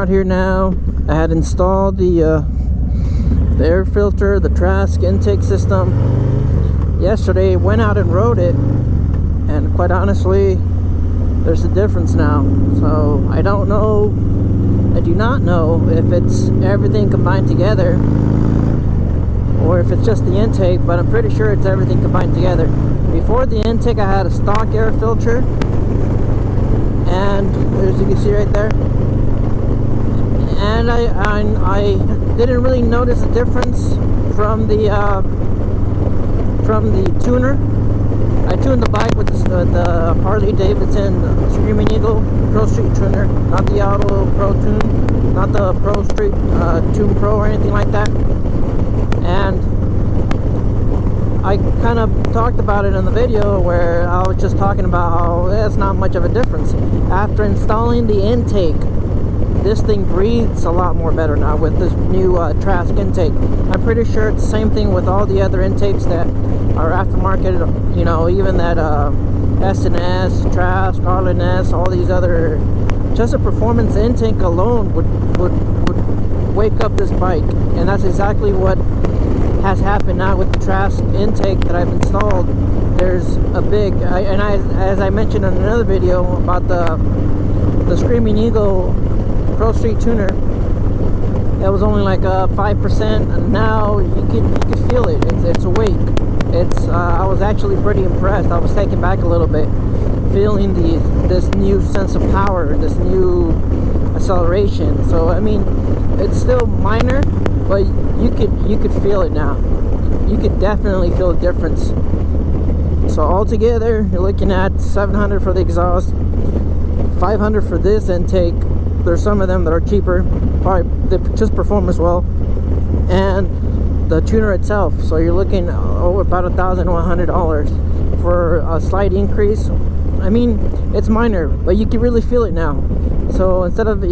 out here now. I had installed the air filter, the Trask intake system yesterday. Went out and rode it, and quite honestly, there's a difference now. So I don't know, I do not know if it's everything combined together or if it's just the intake, but I'm pretty sure it's everything combined together. Before the intake, I had a stock air filter, and as you can see right there, and I didn't really notice a difference from the tuner. I tuned the bike with the Harley-Davidson Screaming Eagle Pro Street tuner, not the Auto Pro Tune, not the Pro Street Tune Pro or anything like that. And I kind of talked about it in the video where I was just talking about how it's not much of a difference. After installing the intake, this thing breathes a lot more better now with this new Trask intake. I'm pretty sure it's the same thing with all the other intakes that are aftermarket, you know, even that S&S, Trask, R&S, all these other, just a performance intake alone would wake up this bike. And that's exactly what has happened now with the Trask intake that I've installed. There's a big, as I mentioned in another video about the Screaming Eagle Pro Street tuner, that was only like 5%, and now you can feel it. It's awake. I was actually pretty impressed. I was taken back a little bit, feeling this new sense of power, this new acceleration. So I mean, it's still minor, but you could feel it now. You could definitely feel a difference. So altogether, you're looking at $700 for the exhaust, $500 for this intake. There's some of them that are cheaper, probably they just perform as well, and the tuner itself. So you're looking about $1,100 for a slight increase. I mean, it's minor, but you can really feel it now. So instead of it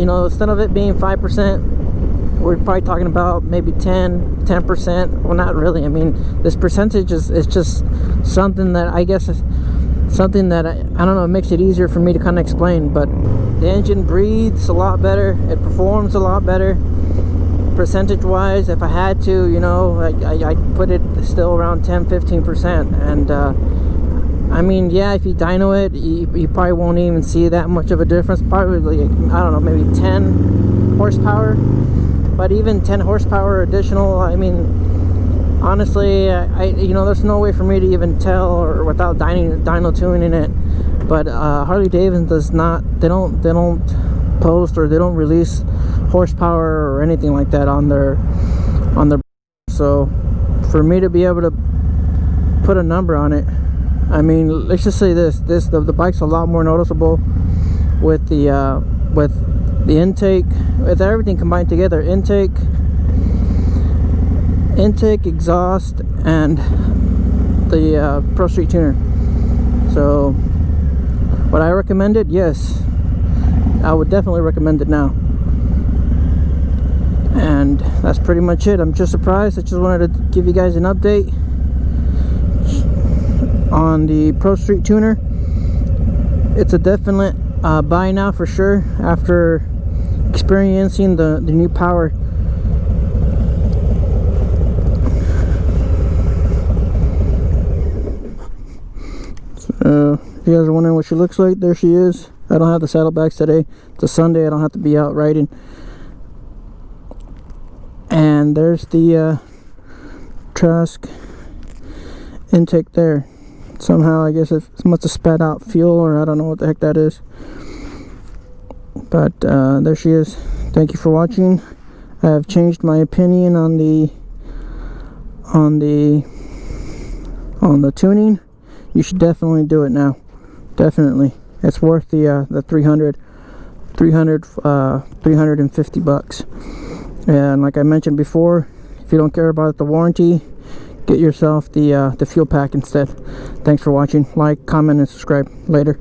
being 5%, we're probably talking about maybe 10%. Well, not really. I mean, this percentage is just something that I guess is something that I don't know, it makes it easier for me to kind of explain. But the engine breathes a lot better, it performs a lot better percentage wise. If I had to, you know, I'd put it still around 10-15%. And I mean, yeah, if you dyno it, you probably won't even see that much of a difference. Probably, I don't know, maybe 10 horsepower. But even 10 horsepower additional, I mean, honestly, you know, there's no way for me to even tell, or without dyno tuning it. But Harley-Davidson does not, they don't post, or they don't release horsepower or anything like that on their. So for me to be able to put a number on it, I mean, let's just say the bike's a lot more noticeable with the intake, with everything combined together, intake, exhaust, and the Pro Street tuner. So would I recommend it? Yes, I would definitely recommend it now. And that's pretty much it. I'm just surprised. I just wanted to give you guys an update on the Pro Street tuner. It's a definite buy now for sure, after experiencing the new power. So if you guys are wondering what she looks like, there she is. I don't have the saddlebags today. It's a Sunday, I don't have to be out riding. And there's the Trask intake there. Somehow, I guess it must have spat out fuel, or I don't know what the heck that is. But there she is. Thank you for watching. I have changed my opinion on the tuning. You should definitely do it now. Definitely, it's worth the $350. And like I mentioned before, if you don't care about the warranty, get yourself the fuel pack instead. Thanks for watching. Like, comment, and subscribe. Later.